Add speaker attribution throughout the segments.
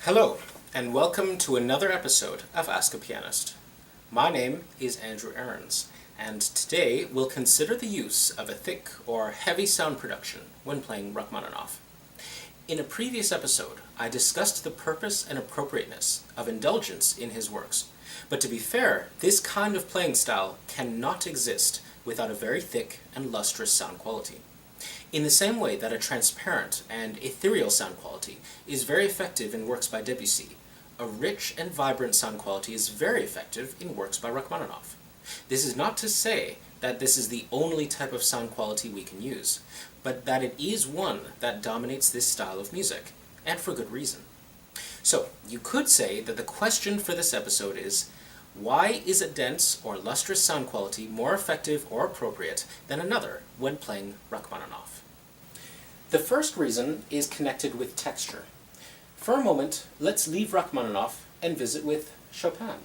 Speaker 1: Hello, and welcome to another episode of Ask a Pianist. My name is Andrew Aarons, and today we'll consider the use of a thick or heavy sound production when playing Rachmaninoff. In a previous episode, I discussed the purpose and appropriateness of indulgence in his works, but to be fair, this kind of playing style cannot exist without a very thick and lustrous sound quality. In the same way that a transparent and ethereal sound quality is very effective in works by Debussy, a rich and vibrant sound quality is very effective in works by Rachmaninoff. This is not to say that this is the only type of sound quality we can use, but that it is one that dominates this style of music, and for good reason. So, you could say that the question for this episode is, why is a dense or lustrous sound quality more effective or appropriate than another when playing Rachmaninoff? The first reason is connected with texture. For a moment, let's leave Rachmaninoff and visit with Chopin.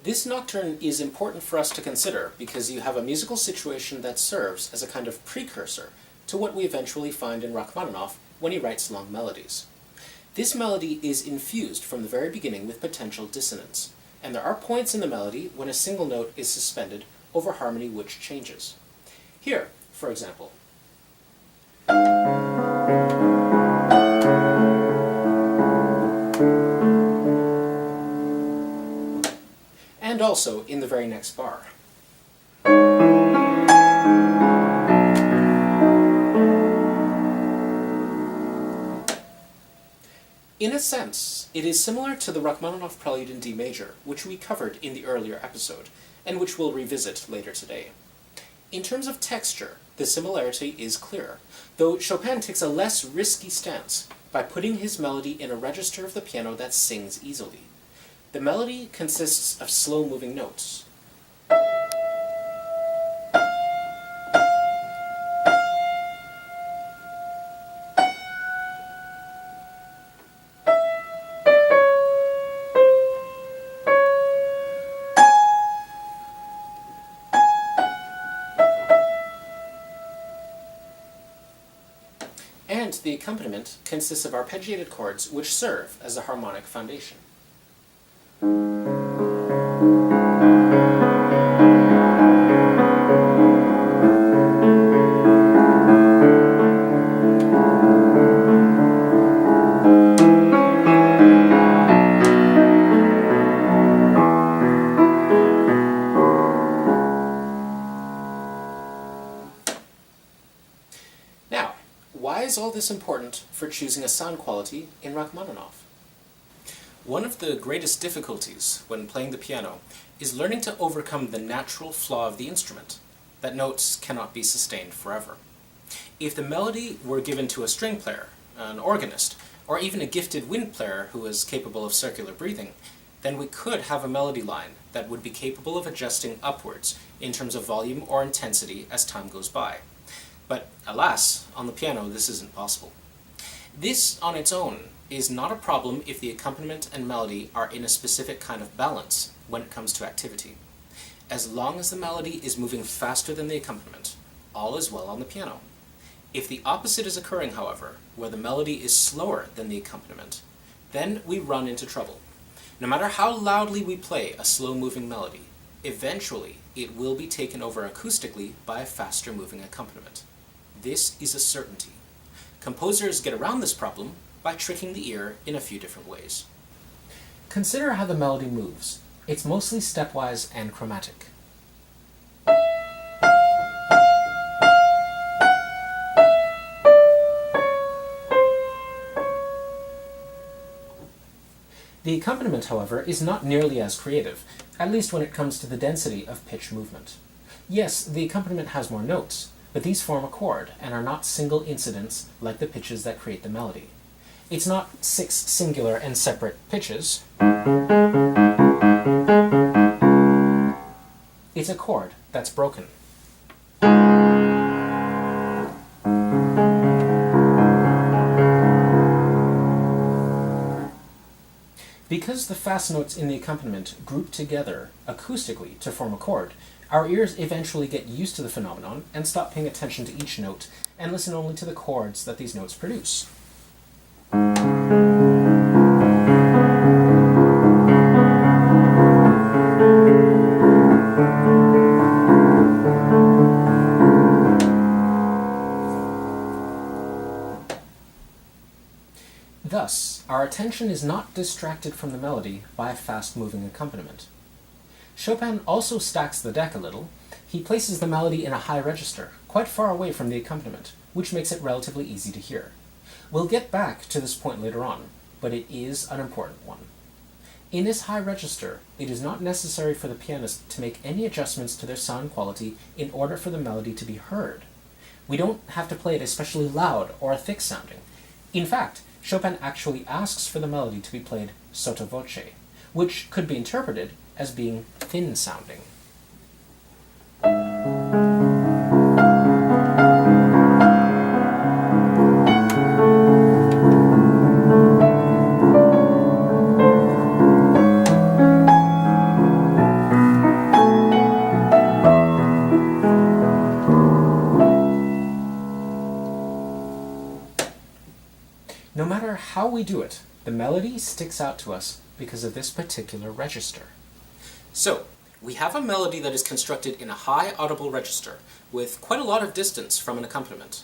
Speaker 1: This nocturne is important for us to consider because you have a musical situation that serves as a kind of precursor to what we eventually find in Rachmaninoff when he writes long melodies. This melody is infused from the very beginning with potential dissonance, and there are points in the melody when a single note is suspended over harmony which changes. Here, for example. And also in the very next bar. In a sense, it is similar to the Rachmaninoff Prelude in D major, which we covered in the earlier episode, and which we'll revisit later today. In terms of texture, the similarity is clear, though Chopin takes a less risky stance by putting his melody in a register of the piano that sings easily. The melody consists of slow-moving notes. And the accompaniment consists of arpeggiated chords which serve as a harmonic foundation. Now, why is all this important for choosing a sound quality in Rachmaninoff? One of the greatest difficulties when playing the piano is learning to overcome the natural flaw of the instrument, that notes cannot be sustained forever. If the melody were given to a string player, an organist, or even a gifted wind player who is capable of circular breathing, then we could have a melody line that would be capable of adjusting upwards in terms of volume or intensity as time goes by. But alas, on the piano this isn't possible. This on its own is not a problem if the accompaniment and melody are in a specific kind of balance when it comes to activity. As long as the melody is moving faster than the accompaniment, all is well on the piano. If the opposite is occurring, however, where the melody is slower than the accompaniment, then we run into trouble. No matter how loudly we play a slow-moving melody, eventually it will be taken over acoustically by a faster-moving accompaniment. This is a certainty. Composers get around this problem by tricking the ear in a few different ways. Consider how the melody moves. It's mostly stepwise and chromatic. The accompaniment, however, is not nearly as creative, at least when it comes to the density of pitch movement. Yes, the accompaniment has more notes, but these form a chord and are not single incidents like the pitches that create the melody. It's not 6 singular and separate pitches. It's a chord that's broken. Because the fast notes in the accompaniment group together acoustically to form a chord, our ears eventually get used to the phenomenon and stop paying attention to each note and listen only to the chords that these notes produce. Thus, our attention is not distracted from the melody by a fast-moving accompaniment. Chopin also stacks the deck a little. He places the melody in a high register, quite far away from the accompaniment, which makes it relatively easy to hear. We'll get back to this point later on, but it is an important one. In this high register, it is not necessary for the pianist to make any adjustments to their sound quality in order for the melody to be heard. We don't have to play it especially loud or thick sounding. In fact, Chopin actually asks for the melody to be played sotto voce, which could be interpreted as being thin sounding. No matter how we do it, the melody sticks out to us because of this particular register. So, we have a melody that is constructed in a high audible register, with quite a lot of distance from an accompaniment.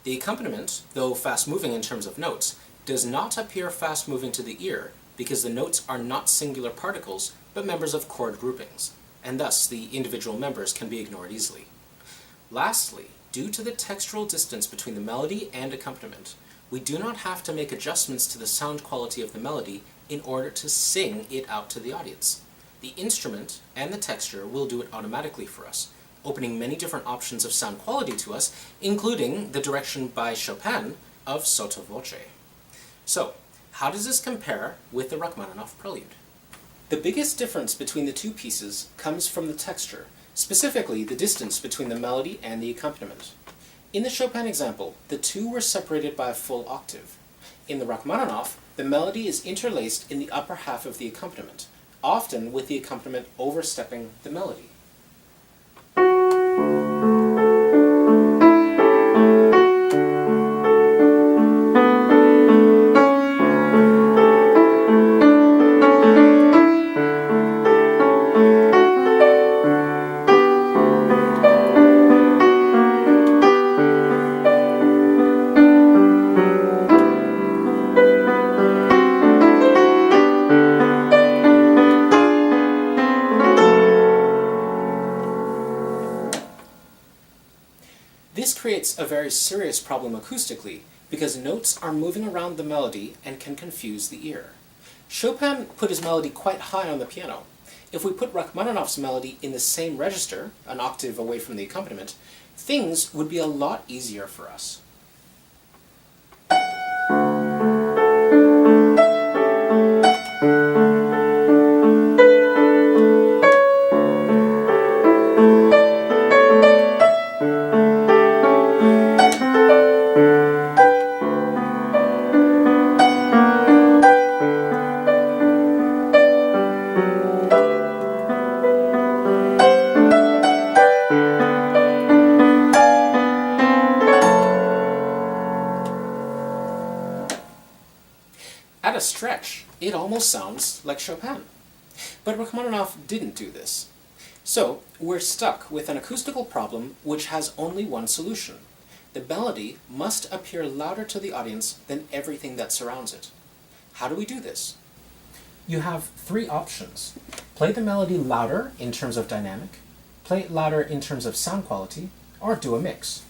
Speaker 1: The accompaniment, though fast-moving in terms of notes, does not appear fast-moving to the ear because the notes are not singular particles, but members of chord groupings, and thus the individual members can be ignored easily. Lastly, due to the textural distance between the melody and accompaniment, we do not have to make adjustments to the sound quality of the melody in order to sing it out to the audience. The instrument and the texture will do it automatically for us, opening many different options of sound quality to us, including the direction by Chopin of sotto voce. So, how does this compare with the Rachmaninoff Prelude? The biggest difference between the two pieces comes from the texture, specifically the distance between the melody and the accompaniment. In the Chopin example, the two were separated by a full octave. In the Rachmaninoff, the melody is interlaced in the upper half of the accompaniment, often with the accompaniment overstepping the melody. This creates a very serious problem acoustically because notes are moving around the melody and can confuse the ear. Chopin put his melody quite high on the piano. If we put Rachmaninoff's melody in the same register, an octave away from the accompaniment, things would be a lot easier for us. At a stretch, it almost sounds like Chopin. But Rachmaninoff didn't do this. So, we're stuck with an acoustical problem which has only one solution. The melody must appear louder to the audience than everything that surrounds it. How do we do this? You have three options. Play the melody louder in terms of dynamic, play it louder in terms of sound quality, or do a mix.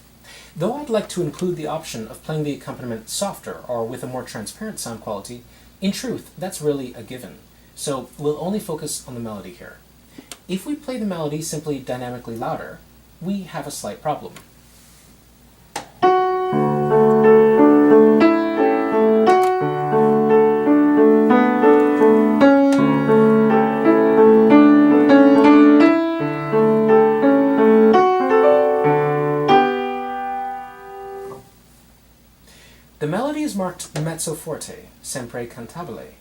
Speaker 1: Though I'd like to include the option of playing the accompaniment softer or with a more transparent sound quality, in truth, that's really a given. So we'll only focus on the melody here. If we play the melody simply dynamically louder, we have a slight problem. The melody is marked mezzo forte, sempre cantabile,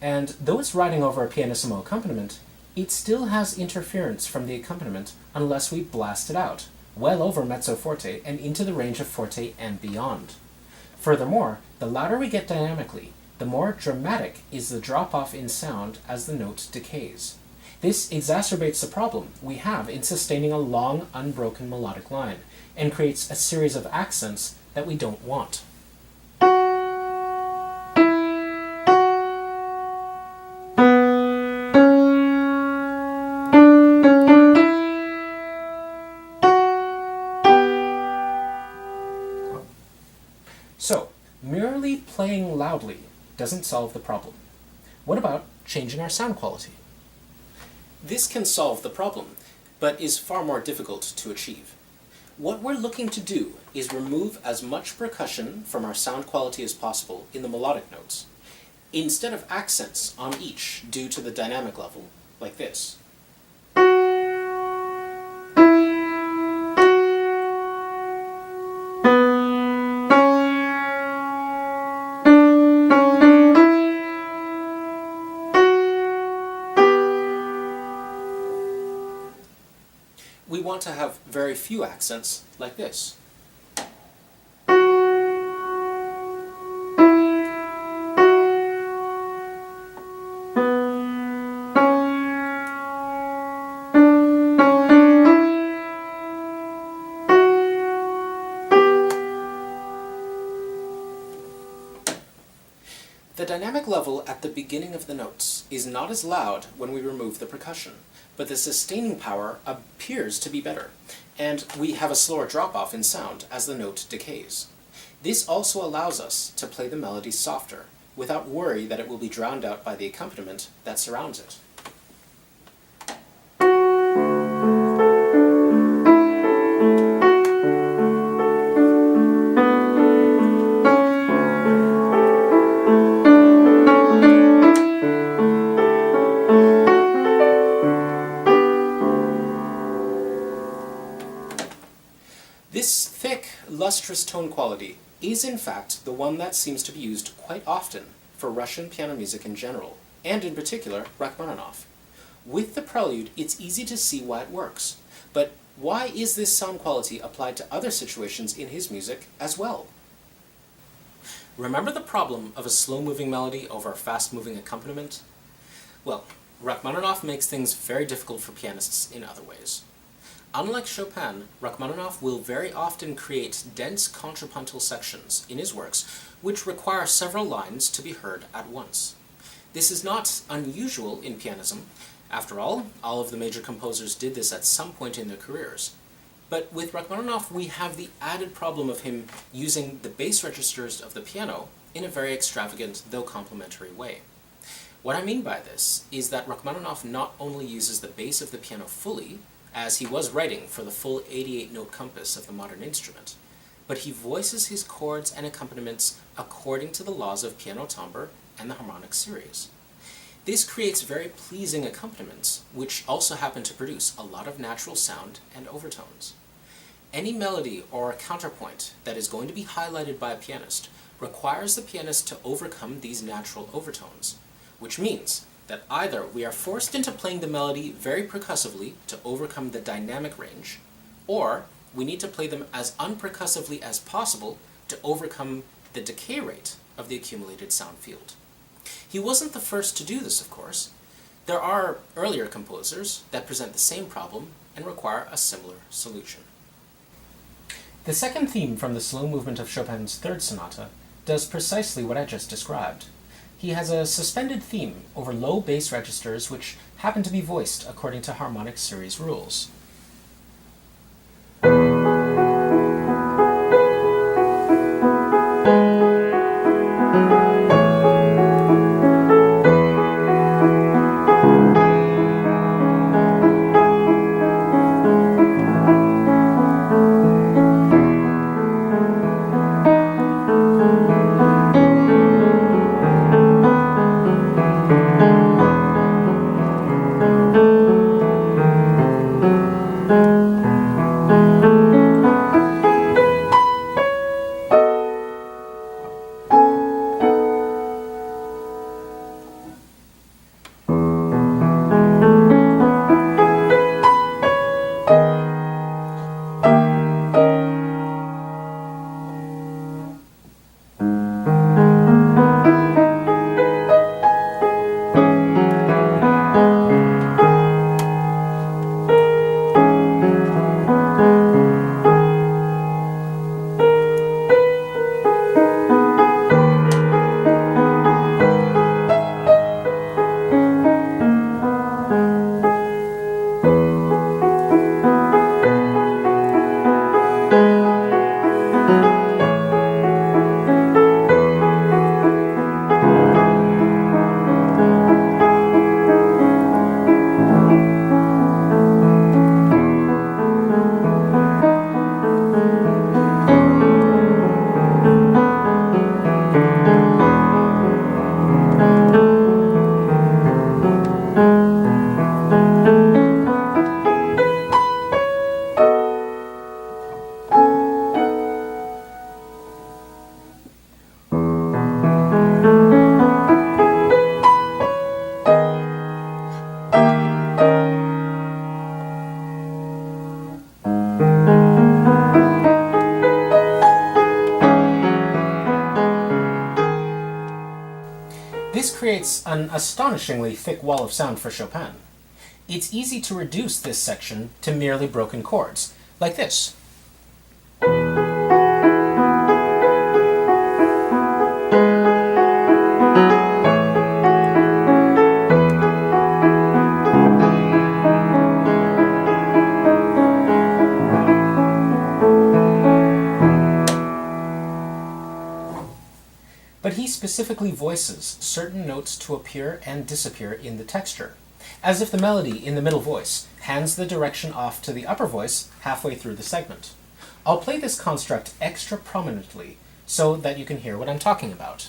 Speaker 1: and though it's riding over a pianissimo accompaniment, it still has interference from the accompaniment unless we blast it out, well over mezzo forte and into the range of forte and beyond. Furthermore, the louder we get dynamically, the more dramatic is the drop-off in sound as the note decays. This exacerbates the problem we have in sustaining a long, unbroken melodic line, and creates a series of accents that we don't want. So, merely playing loudly doesn't solve the problem. What about changing our sound quality? This can solve the problem, but is far more difficult to achieve. What we're looking to do is remove as much percussion from our sound quality as possible in the melodic notes, instead of accents on each due to the dynamic level, like this. We want to have very few accents, like this. The dynamic level at the beginning of the notes is not as loud when we remove the percussion, but the sustaining power appears to be better, and we have a slower drop-off in sound as the note decays. This also allows us to play the melody softer, without worry that it will be drowned out by the accompaniment that surrounds it. This thick, lustrous tone quality is in fact the one that seems to be used quite often for Russian piano music in general, and in particular Rachmaninoff. With the Prelude, it's easy to see why it works, but why is this sound quality applied to other situations in his music as well? Remember the problem of a slow-moving melody over a fast-moving accompaniment? Well, Rachmaninoff makes things very difficult for pianists in other ways. Unlike Chopin, Rachmaninoff will very often create dense contrapuntal sections in his works which require several lines to be heard at once. This is not unusual in pianism. After all of the major composers did this at some point in their careers. But with Rachmaninoff, we have the added problem of him using the bass registers of the piano in a very extravagant, though complementary way. What I mean by this is that Rachmaninoff not only uses the bass of the piano fully, as he was writing for the full 88-note compass of the modern instrument, but he voices his chords and accompaniments according to the laws of piano timbre and the harmonic series. This creates very pleasing accompaniments, which also happen to produce a lot of natural sound and overtones. Any melody or counterpoint that is going to be highlighted by a pianist requires the pianist to overcome these natural overtones, which means that either we are forced into playing the melody very percussively to overcome the dynamic range, or we need to play them as unpercussively as possible to overcome the decay rate of the accumulated sound field. He wasn't the first to do this, of course. There are earlier composers that present the same problem and require a similar solution. The second theme from the slow movement of Chopin's Third Sonata does precisely what I just described. He has a suspended theme over low bass registers which happen to be voiced according to harmonic series rules. This creates an astonishingly thick wall of sound for Chopin. It's easy to reduce this section to merely broken chords, like this. But he specifically voices certain notes to appear and disappear in the texture, as if the melody in the middle voice hands the direction off to the upper voice halfway through the segment. I'll play this construct extra prominently so that you can hear what I'm talking about.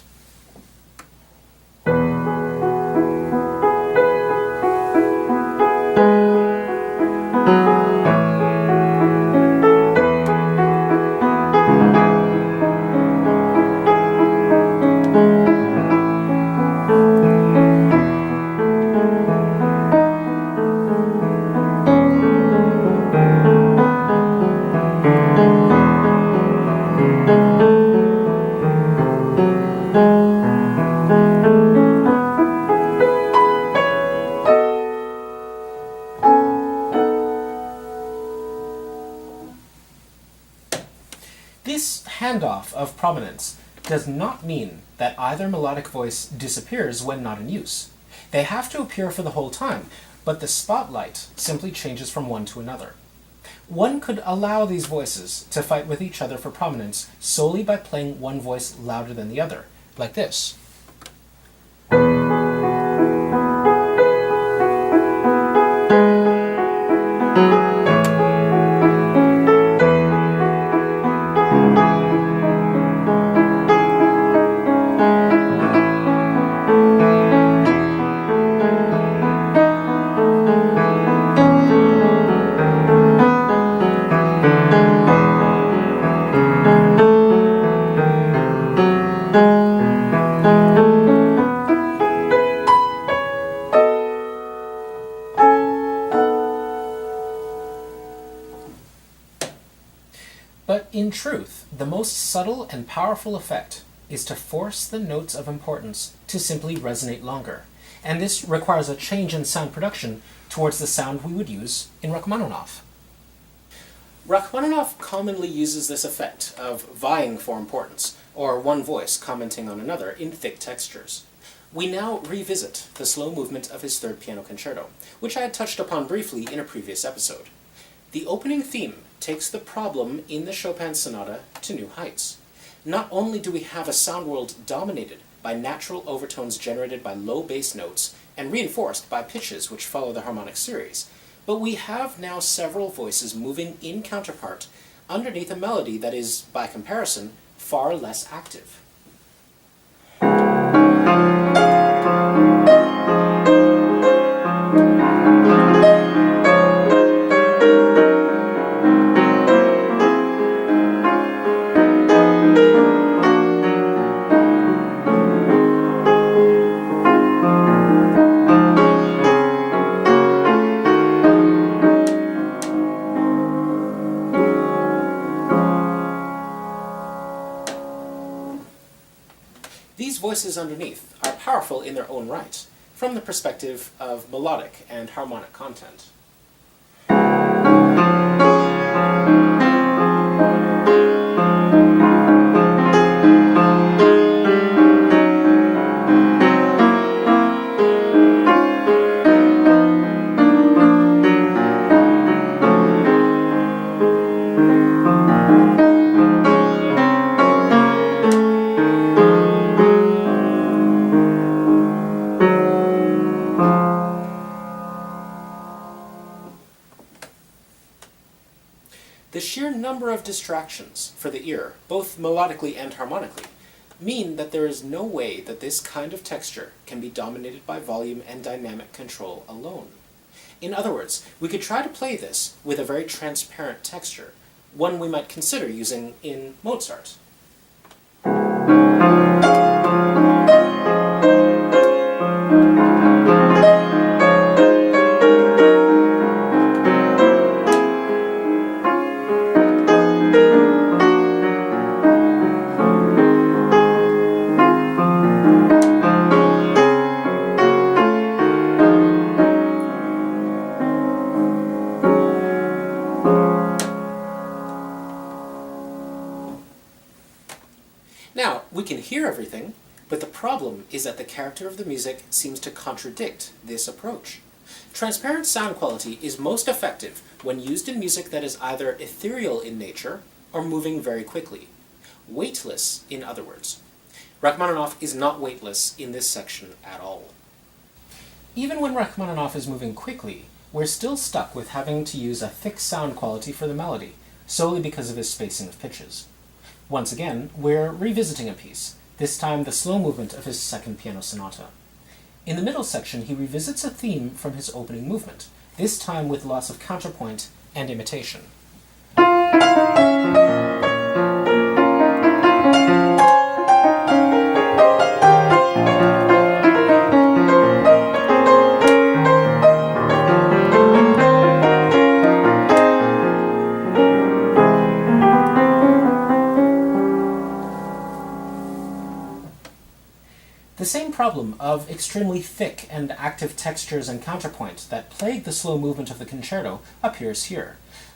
Speaker 1: This handoff of prominence does not mean that either melodic voice disappears when not in use. They have to appear for the whole time, but the spotlight simply changes from one to another. One could allow these voices to fight with each other for prominence solely by playing one voice louder than the other, like this. But in truth, the most subtle and powerful effect is to force the notes of importance to simply resonate longer, and this requires a change in sound production towards the sound we would use in Rachmaninoff. Rachmaninoff commonly uses this effect of vying for importance, or one voice commenting on another in thick textures. We now revisit the slow movement of his third piano concerto, which I had touched upon briefly in a previous episode. The opening theme takes the problem in the Chopin sonata to new heights. Not only do we have a sound world dominated by natural overtones generated by low bass notes and reinforced by pitches which follow the harmonic series, but we have now several voices moving in counterpart underneath a melody that is, by comparison, far less active. These voices underneath are powerful in their own right, from the perspective of melodic and harmonic content. The sheer number of distractions for the ear, both melodically and harmonically, mean that there is no way that this kind of texture can be dominated by volume and dynamic control alone. In other words, we could try to play this with a very transparent texture, one we might consider using in Mozart. Now, we can hear everything, but the problem is that the character of the music seems to contradict this approach. Transparent sound quality is most effective when used in music that is either ethereal in nature or moving very quickly. Weightless, in other words. Rachmaninoff is not weightless in this section at all. Even when Rachmaninoff is moving quickly, we're still stuck with having to use a thick sound quality for the melody, solely because of his spacing of pitches. Once again, we're revisiting a piece, this time the slow movement of his second piano sonata. In the middle section, he revisits a theme from his opening movement, this time with lots of counterpoint and imitation. The same problem of extremely thick and active textures and counterpoint that plagued the slow movement of the concerto appears here,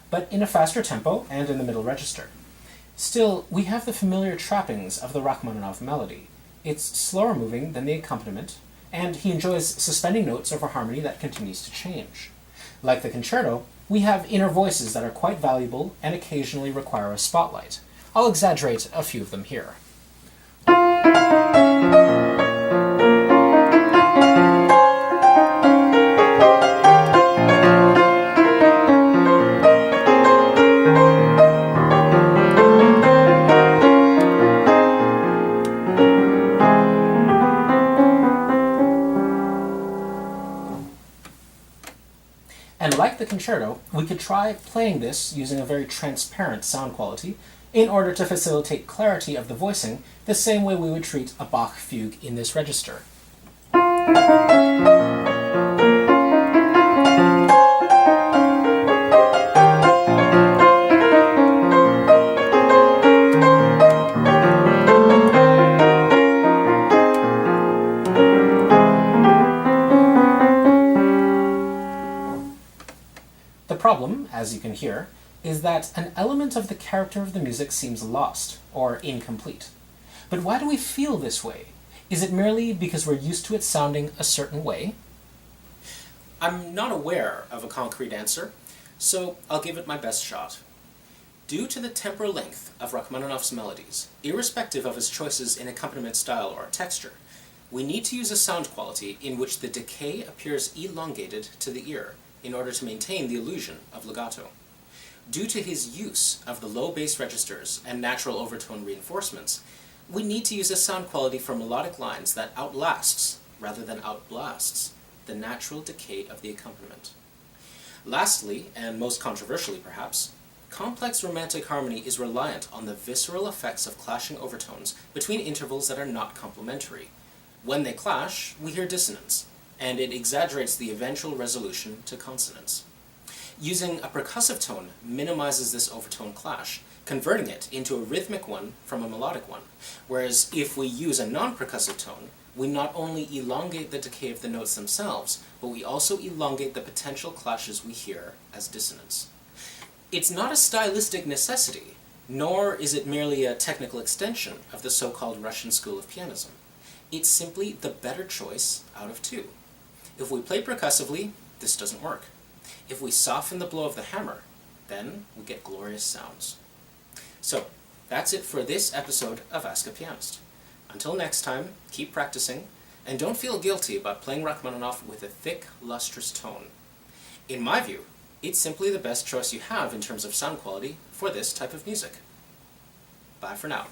Speaker 1: but in a faster tempo and in the middle register. Still, we have the familiar trappings of the Rachmaninoff melody. It's slower moving than the accompaniment, and he enjoys suspending notes over harmony that continues to change. Like the concerto, we have inner voices that are quite valuable and occasionally require a spotlight. I'll exaggerate a few of them here. And like the concerto, we could try playing this using a very transparent sound quality in order to facilitate clarity of the voicing, the same way we would treat a Bach fugue in this register. as you can hear, is that an element of the character of the music seems lost, or incomplete. But why do we feel this way? Is it merely because we're used to it sounding a certain way? I'm not aware of a concrete answer, so I'll give it my best shot. Due to the temporal length of Rachmaninoff's melodies, irrespective of his choices in accompaniment style or texture, we need to use a sound quality in which the decay appears elongated to the ear in order to maintain the illusion of legato. Due to his use of the low bass registers and natural overtone reinforcements, we need to use a sound quality for melodic lines that outlasts, rather than outblasts, the natural decay of the accompaniment. Lastly, and most controversially perhaps, complex romantic harmony is reliant on the visceral effects of clashing overtones between intervals that are not complementary. When they clash, we hear dissonance, and it exaggerates the eventual resolution to consonance. Using a percussive tone minimizes this overtone clash, converting it into a rhythmic one from a melodic one, whereas if we use a non-percussive tone, we not only elongate the decay of the notes themselves, but we also elongate the potential clashes we hear as dissonance. It's not a stylistic necessity, nor is it merely a technical extension of the so-called Russian school of pianism. It's simply the better choice out of two. If we play percussively, this doesn't work. If we soften the blow of the hammer, then we get glorious sounds. So, that's it for this episode of Ask a Pianist. Until next time, keep practicing, and don't feel guilty about playing Rachmaninoff with a thick, lustrous tone. In my view, it's simply the best choice you have in terms of sound quality for this type of music. Bye for now.